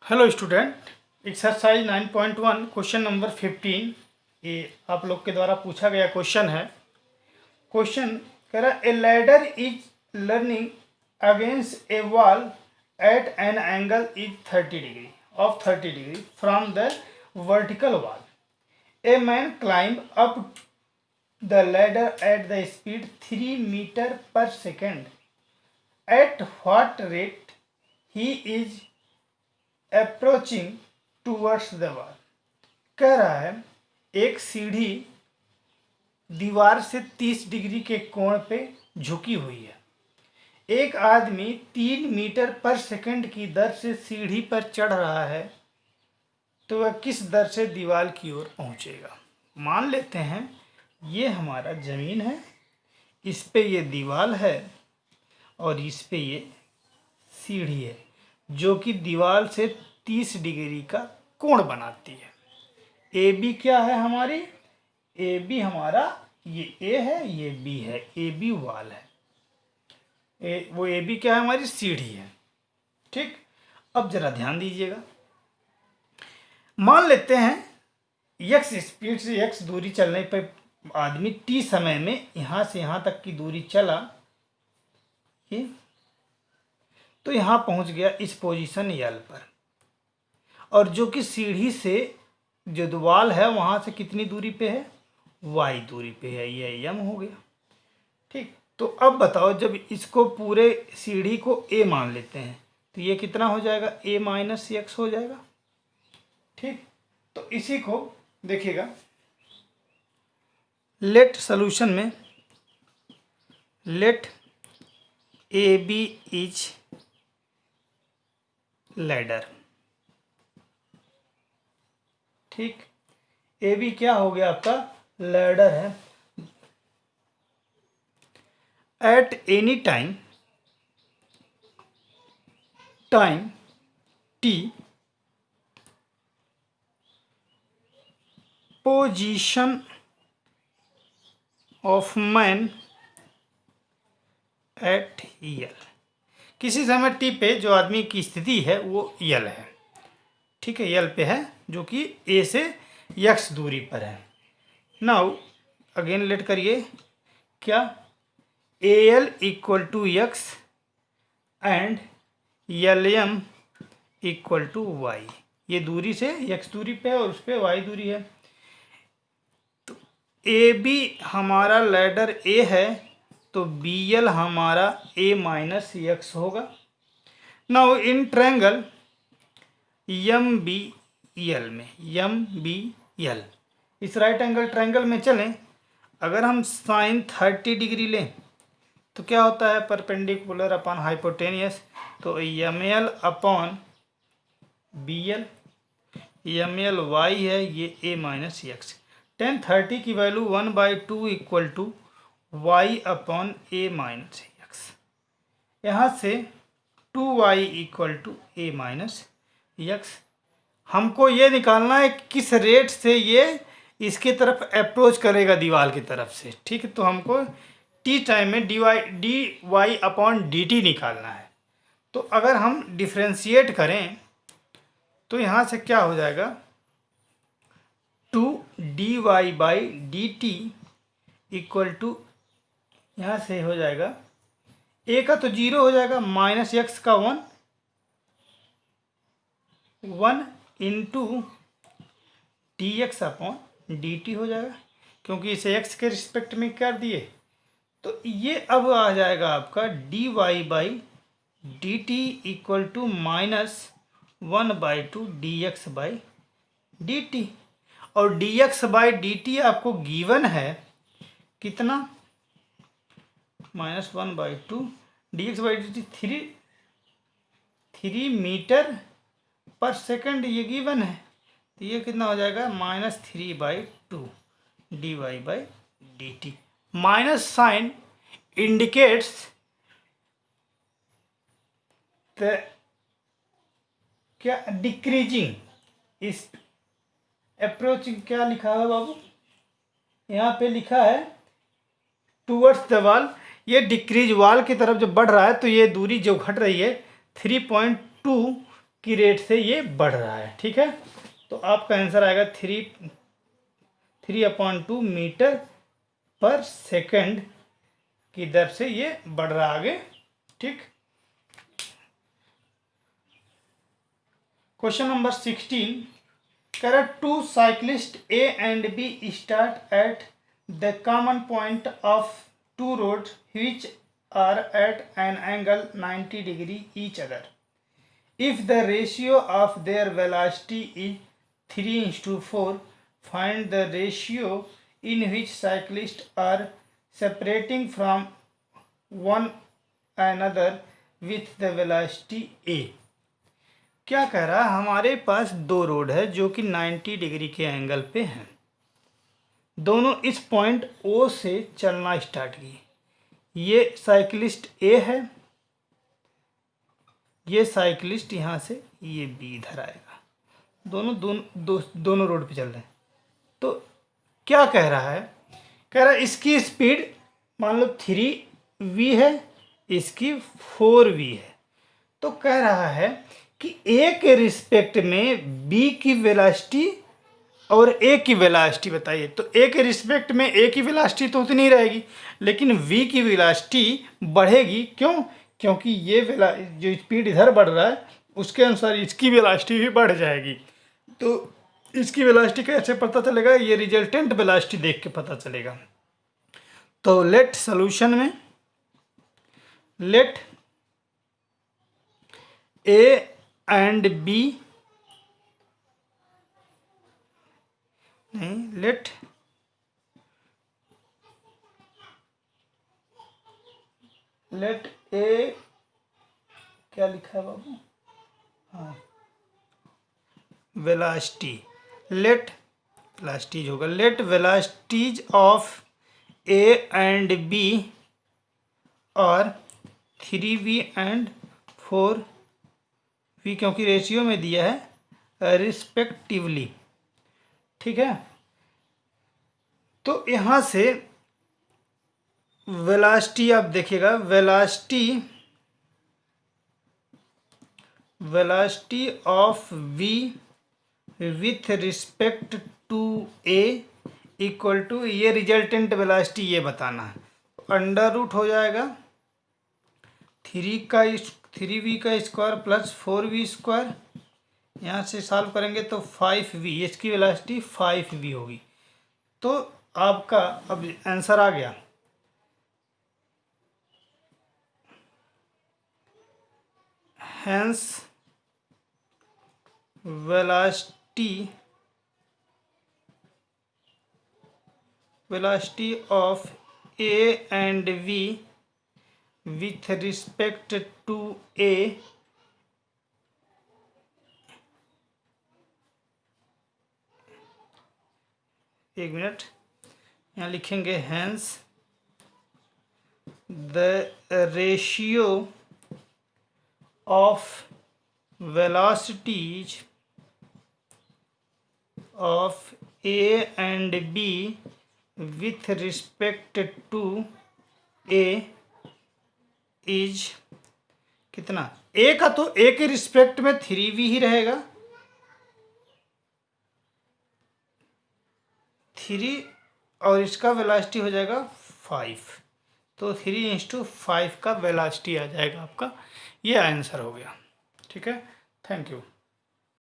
Hello student, exercise 9.1 question number 15 ये आप लोग के द्वारा पूछा गया क्वेश्चन है। क्वेश्चन कह रहा है a ladder is learning against a wall at an angle is 30 degree from the vertical wall. A man climb up the ladder at the speed 3 metre per second. At what rate he is approaching towards the wall. कह रहा है एक सीढ़ी दीवार से 30 degree के कोण पे झुकी हुई है। एक आदमी 3 मीटर पर सेकंड की दर से सीढ़ी पर चढ़ रहा है, तो वह किस दर से दीवार की ओर पहुंचेगा। मान लेते हैं ये हमारा ज़मीन है, इस पे ये दीवार है और इस पे ये सीढ़ी है जो कि दीवार से 30 डिग्री का कोण बनाती है। ए बी क्या है हमारी? ए बी हमारा ये ए है, ये बी है, ए बी वाल है। वो ए बी क्या है? हमारी सीढ़ी है। ठीक, अब जरा ध्यान दीजिएगा। मान लेते हैं यक्स स्पीड से यक्स दूरी चलने पर आदमी टी समय में यहाँ से यहाँ तक की दूरी चला, ये तो यहाँ पहुँच गया इस पोजीशन यल पर, और जो कि सीढ़ी से जो दीवार है वहाँ से कितनी दूरी पे है? वाई दूरी पे है, ये यम हो गया। ठीक, तो अब बताओ जब इसको पूरे सीढ़ी को ए मान लेते हैं तो ये कितना हो जाएगा? ए माइनस एक्स हो जाएगा। ठीक, तो इसी को देखिएगा लेट सॉल्यूशन में, let A B is ladder. ठीक, ए बी क्या हो गया? आपका लैडर है। At any time T position of man at यल। किसी समय टी पे जो आदमी की स्थिति है वो यल है। ठीक है, यल पे है जो कि ए से यक्स दूरी पर है। नाउ अगेन लेट करिए क्या? A L equal to x and L M equal to y. ये दूरी से यक्स दूरी पे है और उस पर वाई दूरी है। तो ए बी हमारा लैडर ए है, तो बी एल हमारा ए माइनस यक्स होगा। Now in triangle M B L में, यम बी यल, इस राइट एंगल ट्रायंगल में चलें, अगर हम साइन 30 डिग्री लें तो क्या होता है? परपेंडिकुलर अपॉन हाइपोटेनियस, तो M L upon B L, M L y है, ये ए माइनस एक्स। टेन 30 की value 1/2 equal to y upon A minus x. यहाँ से 2y equal to A minus x. हमको ये निकालना है किस रेट से ये इसके तरफ अप्रोच करेगा दीवार की तरफ से। ठीक है, तो हमको टी टाइम में D Y upon D T निकालना है। तो अगर हम डिफ्रेंशिएट करें तो यहाँ से क्या हो जाएगा? 2dy by D T equal to, यहाँ से हो जाएगा ए का तो 0 हो जाएगा, माइनस एक्स का 1 into D x upon D T हो जाएगा, क्योंकि इसे एक्स के रिस्पेक्ट में कर दिए। तो ये अब आ जाएगा आपका D Y by D T equal to -1/2 D X by D T. और D X by D T आपको गिवन है कितना? -1/2 D X by D T 3 metre per second, ये गिवन है। तो ये कितना हो जाएगा? -3/2 D Y by D T. Minus sign indicates the क्या? Decreasing is approaching. क्या लिखा है बाबू? यहाँ पे लिखा है टूवर्ड्स द वॉल। ये डिक्रीज वॉल की तरफ जब बढ़ रहा है तो ये दूरी जो घट रही है 3.2 की रेट से ये बढ़ रहा है। ठीक है, तो आपका आंसर आएगा 3/2 मीटर पर सेकंड की दर से ये बढ़ रहा है आगे। ठीक, क्वेश्चन नंबर 16, कह रहा two cyclist A and B start at the common point of two road which are at an angle 90 degree each other. If the ratio of their velocity is 3:4, find the ratio in which cyclists are separating from one another with the velocity a. क्या कह रहा है, हमारे पास दो road है जो कि 90 degree के एंगल पे हैं। दोनों इस पॉइंट ओ से चलना स्टार्ट किए। ये साइकिलिस्ट ए है, ये साइकिलिस्ट यहाँ से ये बी इधर आएगा। दोनों रोड पे चल रहे हैं। तो क्या कह रहा है, कह रहा है इसकी स्पीड मान लो 3v है, इसकी 4v है। तो कह रहा है कि ए के रिस्पेक्ट में बी की वेलोसिटी और ए की वेलोसिटी बताइए। तो ए के रिस्पेक्ट में ए की वेलोसिटी तो उतनी रहेगी, लेकिन वी की वेलोसिटी बढ़ेगी। क्यों? क्योंकि ये जो स्पीड इधर बढ़ रहा है उसके अनुसार इसकी वेलोसिटी भी बढ़ जाएगी। तो इसकी वेलोसिटी कैसे पता चलेगा? ये रिजल्टेंट वेलोसिटी देख के पता चलेगा। तो लेट सॉल्यूशन में लेट ए एंड बी नहीं, लेट ए, क्या लिखा है बाबू? हाँ, वेलोसिटी, लेट वेलोसिटीज होगा। Let velocities of A and B और 3v एंड 4v, क्योंकि रेशियो में दिया है रिस्पेक्टिवली। ठीक है, तो यहाँ से वेलोसिटी आप देखिएगा, velocity of v with respect to a equal to, ये रिजल्टेंट वेलोसिटी ये बताना है। अंडर रूट हो जाएगा 3v का स्क्वायर प्लस 4v स्क्वायर, यहाँ से सॉल्व करेंगे तो 5v, इसकी वेलोसिटी 5v होगी। तो आपका अब आंसर आ गया। Hence velocity of A and V with respect to a एक मिनट, यहाँ लिखेंगे hence the ratio of velocities of a and b with respect to a is कितना? ए का तो ए के रिस्पेक्ट में 3v ही रहेगा, 3, और इसका वेलोसिटी हो जाएगा 5। तो 3:5 का वेलोसिटी आ जाएगा आपका। ये आंसर हो गया। ठीक है, थैंक यू।